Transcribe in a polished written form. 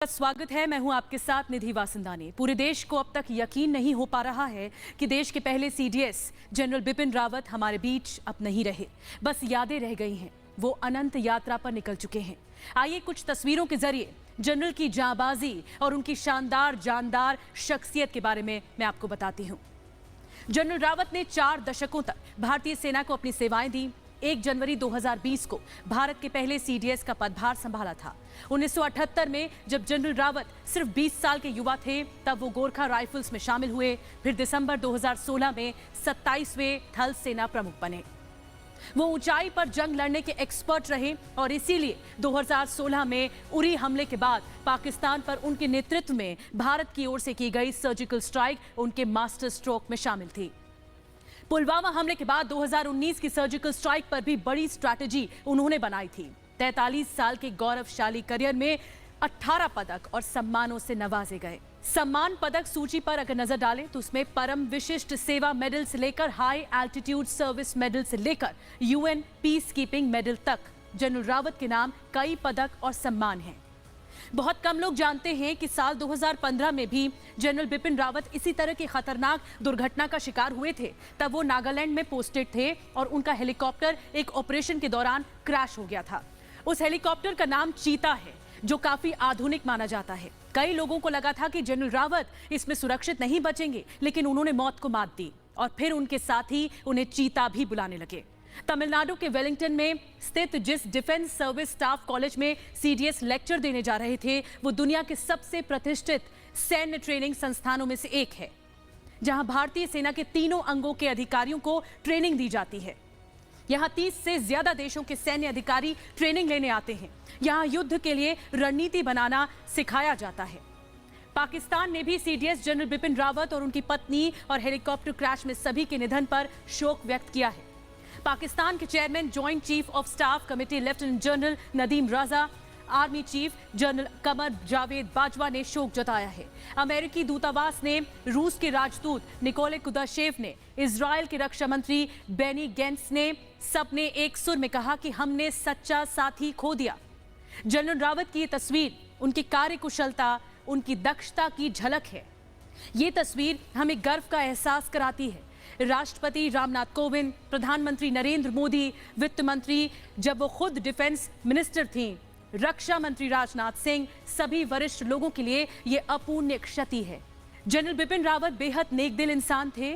स्वागत है। मैं हूं आपके साथ निधि वासंदानी। पूरे देश को अब तक यकीन नहीं हो पा रहा है कि देश के पहले सीडीएस जनरल बिपिन रावत हमारे बीच अब नहीं रहे, बस यादें रह गई हैं। वो अनंत यात्रा पर निकल चुके हैं। आइए कुछ तस्वीरों के जरिए जनरल की जांबाजी और उनकी शानदार जानदार शख्सियत के बारे में मैं आपको बताती हूँ। जनरल रावत ने 4 दशकों तक भारतीय सेना को अपनी सेवाएं दी। 1 जनवरी 2020 को भारत के पहले सीडीएस का पदभार संभाला था। 1978 में जब जनरल रावत सिर्फ 20 साल के युवा थे, तब वो गोरखा राइफल्स में शामिल हुए। फिर दिसंबर 2016 में 27वें थल सेना प्रमुख बने। वो ऊंचाई पर जंग लड़ने के एक्सपर्ट रहे और इसीलिए 2016 में उरी हमले के बाद पाकिस्तान पर उनके नेतृत्व में भारत की ओर से की गई सर्जिकल स्ट्राइक उनके मास्टर स्ट्रोक में शामिल थी। पुलवामा हमले के बाद 2019 की सर्जिकल स्ट्राइक पर भी बड़ी स्ट्रैटेजी उन्होंने बनाई थी। 43 साल के गौरवशाली करियर में 18 पदक और सम्मानों से नवाजे गए। सम्मान पदक सूची पर अगर नजर डालें तो उसमें परम विशिष्ट सेवा मेडल से लेकर हाई एल्टीट्यूड सर्विस मेडल से लेकर यूएन पीस कीपिंग मेडल तक जनरल रावत के नाम कई पदक और सम्मान हैं। बहुत कम लोग जानते हैं कि साल 2015 में भी जनरल बिपिन रावत इसी तरह की खतरनाक दुर्घटना का शिकार हुए थे। तब वो नागालैंड में पोस्टेड थे और उनका हेलीकॉप्टर एक ऑपरेशन के दौरान क्रैश हो गया था। उस हेलीकॉप्टर का नाम चीता है, जो काफी आधुनिक माना जाता है। कई लोगों को लगा था कि जनरल रावत इसमें सुरक्षित नहीं बचेंगे, लेकिन उन्होंने मौत को मात दी और फिर उनके साथी उन्हें चीता भी बुलाने लगे। तमिलनाडु के वेलिंगटन में स्थित जिस डिफेंस सर्विस स्टाफ कॉलेज में सीडीएस लेक्चर देने जा रहे थे, वो दुनिया के सबसे प्रतिष्ठित सैन्य ट्रेनिंग संस्थानों में से एक है, जहां भारतीय सेना के तीनों अंगों के अधिकारियों को ट्रेनिंग दी जाती है। यहां 30 से ज्यादा देशों के सैन्य अधिकारी ट्रेनिंग लेने आते हैं। यहां युद्ध के लिए रणनीति बनाना सिखाया जाता है। पाकिस्तान ने भी सीडीएस जनरल बिपिन रावत और उनकी पत्नी और हेलीकॉप्टर क्रैश में सभी के निधन पर शोक व्यक्त किया है। पाकिस्तान के chairman joint chief of staff committee lieutenant general Nadeem Raza, army chief general Qamar Javed Bajwa ने शोक जताया है। अमेरिकी दूतावास ने, रूस के राजदूत निकोले कुदाशेव ने, इजराइल के रक्षा मंत्री बेनी गेंट्स ने, सबने एक सुर में कहा कि हमने सच्चा साथी खो दिया। जनरल रावत की ये तस्वीर उनकी कार्यकुशलता, उनकी दक्षता की झलक है। ये तस्वीर हमें गर्व का एहसास कराती है। राष्ट्रपति रामनाथ कोविंद, प्रधानमंत्री नरेंद्र मोदी, वित्त मंत्री जब वो खुद डिफेंस मिनिस्टर थीं, रक्षा मंत्री राजनाथ सिंह, सभी वरिष्ठ लोगों के लिए ये अपूर्णीय क्षति है। जनरल बिपिन रावत बेहद नेकदिल इंसान थे।